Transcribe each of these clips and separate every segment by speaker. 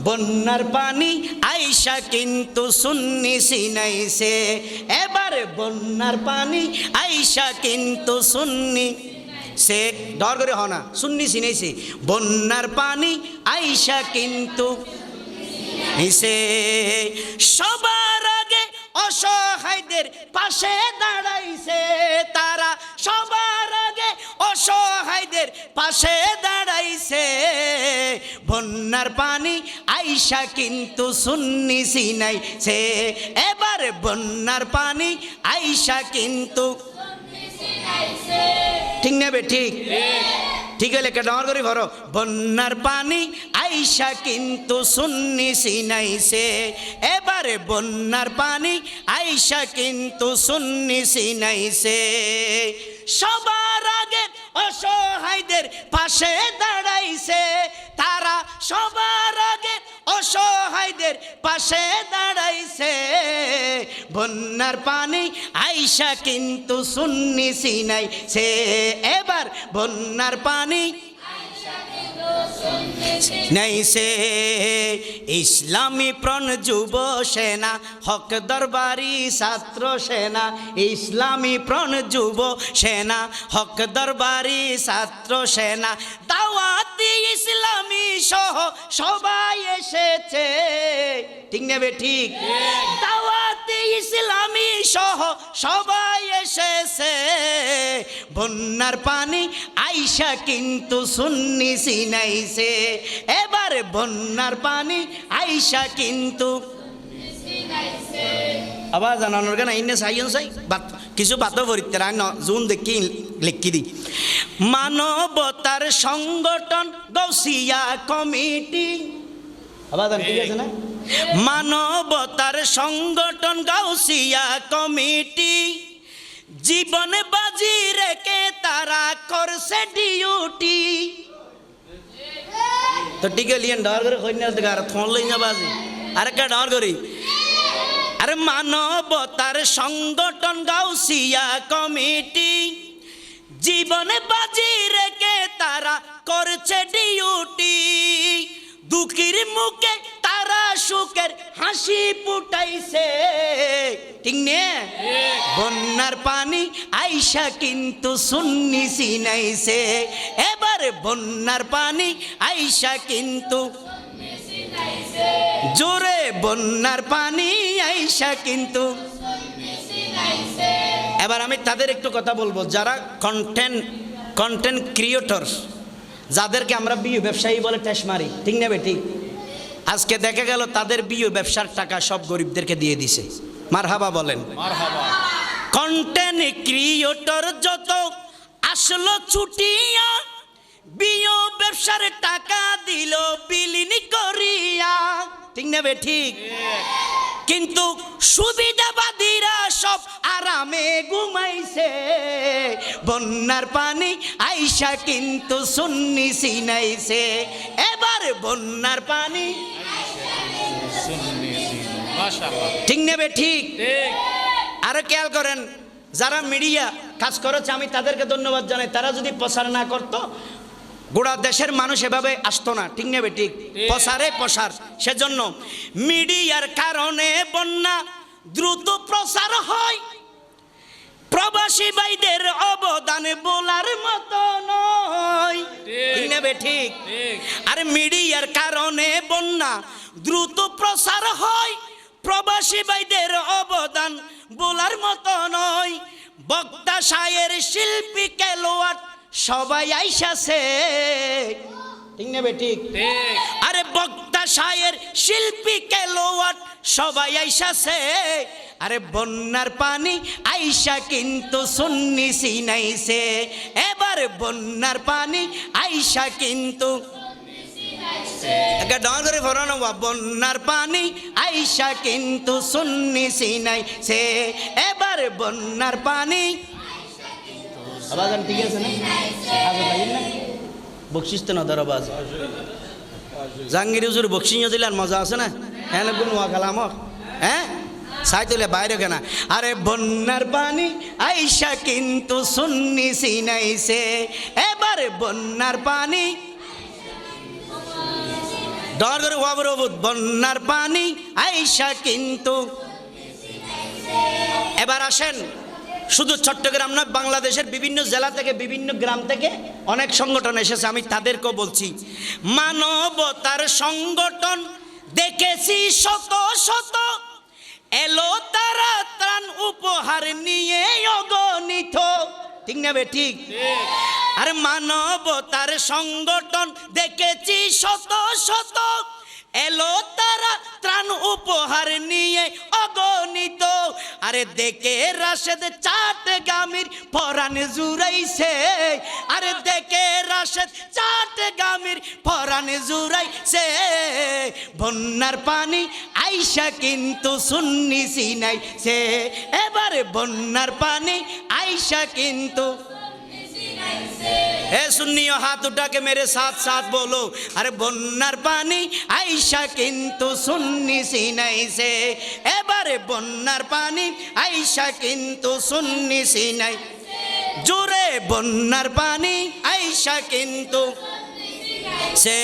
Speaker 1: বন্যার পানি আইসা কিন্তু সুন্নি সিনাইছে, এবার বন্যার পানি আইসা কিন্তু সুন্নি সে ডর করে হ না, সুন্নি সিনাইছে। বন্যার পানি আইসা কিন্তু সে সবার আগে অসহায়দের পাশে দাঁড়াইছে তারা, সবার আগে অসহায়দের পাশে দাঁড়াইছে। বন্যার পানি আইসা কিন্তু সুন্নি সিনাইছে, এবার বন্যার পানি আইসা কিন্তু ঠিক নেবে ঠিক ঠিক হলে কে ডর করে ভরো। বন্যার পানি আইসা কিন্তু সুন্নি সিনাইছে, এবারে বন্যার পানি আইসা কিন্তু সুন্নি সিনাইছে। সবার আগে অসহায়দের পাশে দাঁড়াইছে তারা, সবার আগে অসহায়দের পাশে দাঁড়াইছে। বন্যার পানি আইসা কিন্তু সুন্নি সিনাইছে, এবার বন্যার পানি নাইছে। ইসলামী প্রণ যুব সেনা হক দরবারি ছাত্র সেনা, ইসলামী প্রণ যুব সেনা হক দরবারি ছাত্র সেনা, দাওয়াতি ইসলামী সহ সবাই এসেছে ঠিক নেবে ঠিক, দাওয়াতি ইসলামী সহ সবাই এসেছে। বন্যার পানি আইসা কিন্তু সুন্নি সিনাইছে, এবার বন্যার পানি আইসা কিন্তু আবার জানানোর কেন ইন্নে সাইন সাই কিছু বাতো ভরিতে রায় জুন দেখি লিখি দি। মানবতার সংগঠন গৌসিয়া কমিটি, আবার ঠিক আছে না, মানবতার সংগঠন গাউসিয়া কমিটি, জীবন বাজি রেখে তারা করছে ডিউটি। তো টিকে লিয়েন ডর করে কই না আর থন লই না বাজি আরেকটা ডর করি। আরে মানবতার সংগঠন গাউসিয়া কমিটি, জীবন বাজি রেখে তারা করছে ডিউটি। দুঃখীর মুখে তারা সুখের হাসি ফুটাইছে ঠিক নে। বন্যার পানি আইসা কিন্তু সুন্নি সিনাইছে, এবার বন্যার পানি আইসা কিন্তু জোরে, বন্যার পানি আইসা কিন্তু। এবার আমি তাদের একটু কথা বলবো যারা কন্টেন্ট ক্রিয়েটর, যাদেরকে আমরা বিয়ে ব্যবসায়ী বলে টেস মারি ঠিক নেবে ঠিক। আজকে দেখা গেল তাদের বিয়ে ব্যবসার টাকা সব গরিবদেরকে দিয়ে দিছে, মারহাবা বলেন। কন্টেন্ট ক্রিয়েটর যত আসলো ছুটিয়া, বিয়ে ব্যবসার টাকা দিল বিলীন করিয়া ঠিক নেবে ঠিক, কিন্তু সুবিধাবাদীরা সব আরামে ঘুমাইছে। বন্যার পানি আইসা কিন্তু সুন্নি সিনাইছে, এবার বন্যার পানি ঠিক নেবে ঠিক। আরো খেয়াল করেন, যারা মিডিয়া কাজ করেছে আমি তাদেরকে ধন্যবাদ জানাই, তারা যদি প্রচার না করতো গোটা দেশের মানুষ এভাবে আসতো না ঠিক নেবে ঠিক। প্রসারে প্রসার, সেজন্য মিডিয়ার কারণে বন্যা দ্রুত প্রসার হয়, প্রবাসী ভাইদের অবদান বলার মতো নয় ঠিক নেবে ঠিক। আর মিডিয়ার কারণে বন্যা দ্রুত প্রসার হয়, প্রবাসী ভাইদের অবদান বলার মতো নয়। বক্তা শায়ের শিল্পী খেলোয়াড় সবাই আইসাছে ঠিক নেবে ঠিক। আরে বক্তা শায়ের শিল্পী খেলোয়াড় সবাই আইসাছে, আরে বন্যার পানি আইসা কিন্তু সুন্নি সিনাইছে, এবার বন্যার পানি আইসা কিন্তু ডর করে ভরানো। বন্যার পানি আইসা কিন্তু সুন্নি সিনাইছে, এবার বন্যার পানি আওয়াজ ঠিক আছে না, বকশিস তো না ধর আওয়াজ। জাহাঙ্গীর হুজুর বকশিস দিলে আর মজা আছে না, হ্যাঁ কোন কালাম হ্যাঁ সাই তুলে বাইরে কেনা। আরে বন্যার পানি আইসা কিন্তু সুন্নি সিনাইছে, এবার বন্যার পানি ডর করে ওয়াবরবুদ বন্যার পানি আইসা কিন্তু। এবার আসেন, শুধু চট্টগ্রাম নয়, বাংলাদেশের বিভিন্ন জেলা থেকে বিভিন্ন গ্রাম থেকে অনেক সংগঠন এসেছে, আমি তাদেরকেও বলছি মানবতার সংগঠন দেখেছি শত শত, এলো তারা ত্রাণ উপহার নিয়ে অগণিত। ঠিক না বে ঠিক? আরে মানবতার সংগঠন দেখেছি শত শত, এলো তারা ত্রাণ উপহার নিয়ে অগণিত। আরে দেখে রাশেদ চাটগামীর পরাণ জুড়াইছে, আরে দেখে রাশেদ চাটগামীর পরাণ জুড়াইছে। বন্যার পানি আইসা কিন্তু সুন্নি সিনাইছে, এবারে বন্যার পানি আইসা কিন্তু। ए सुन्नियों हाथ उठा के मेरे साथ साथ बोलो, अरे বন্যার পানি আইসা কিন্তু সুন্নি সিনাই সে, এবারে বন্যার পানি আইসা কিন্তু সুন্নি সিনাই। জোরে বন্যার পানি আইসা কিন্তু সে।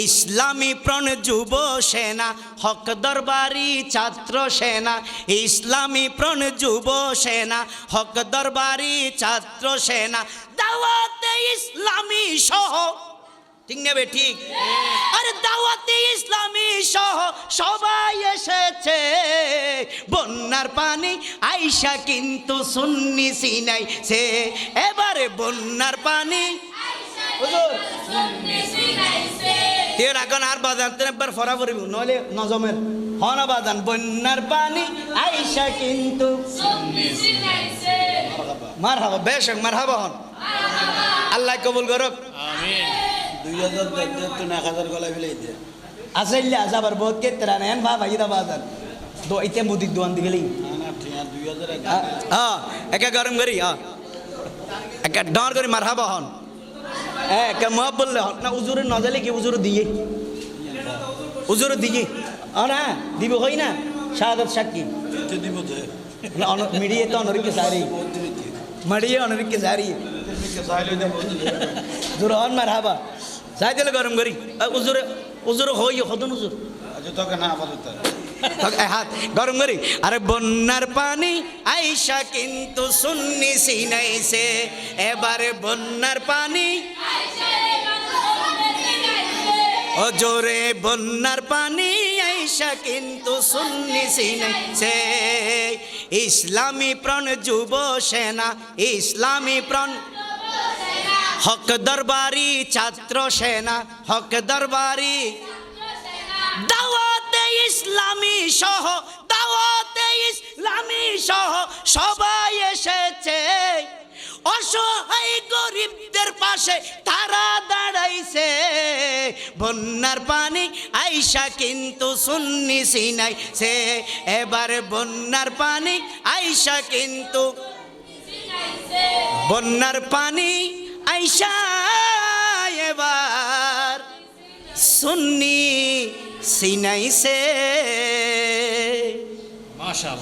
Speaker 1: ইসলামী প্রণ যুব সেনা হক দরবারি ছাত্র সেনা, ইসলামী প্রণ যুব সেনা হক দরবারি ছাত্র সেনা, দাওয়াতে ইসলামী সহ। ঠিক নেবে ঠিক? আরে দাওয়াতে ইসলামী সহ সবাই এসেছে, বন্যার পানি আইসা কিন্তু সুন্নি সিনাই সে, এবারে বন্যার পানি। এখন আর বাজান একবার ফরা পড়িব, নইলে নজমের হনা বাজান। বন্যার পানি আইসা কিন্তু মার হাবা, বেশ মার হাবা হন, আল্লাহ কবুল করুক। 2000 গলায় ফেলে আসলে আবার বহুত কে তেরা নেন বা ভাই দা বাজান দো ইতে মুদিক দোয়ান দিগেলি একা গরম করি একা ডর করি মার হাবা হন, একা মহাব বললে হন না। উজুরে নজালে কি উজুর দিয়ে, উজুর দিয়ে না দিব হই না শাহাদত সাক্ষী মিডিয়ে তো অনরিকে সারি মারিয়ে অনরিকে সারি জোর হন মার হাবা যাই দিলে গরম করি উজুরে উজুরে হই হদন উজুর হাত গরম করি। আরে বন্যার পানি আইসা কিন্তু সুন্নি সিনাইছে, এবারে বন্যার পানি ও জোরে বন্যার পানি আইসা কিন্তু সুন্নি সিনাইছে। ইসলামী প্রণ যুব সেনা, ইসলামী প্রণ হক দরবারি ছাত্র সেনা, হক দরবারি দাওয়াতে ইসলামী সহ, দাওয়াতে ইসলামী সহ সবাই এসেছে। অসহায় গরিবদের পাশে তারা দাঁড়াইছে, বন্যার পানি আইসা কিন্তু সুন্নি সিনাইছে, এবারে বন্যার পানি আইসা কিন্তু। বন্যার পানি আইসা এবার সুন্নি সিনাইছে। মাশাআল্লাহ।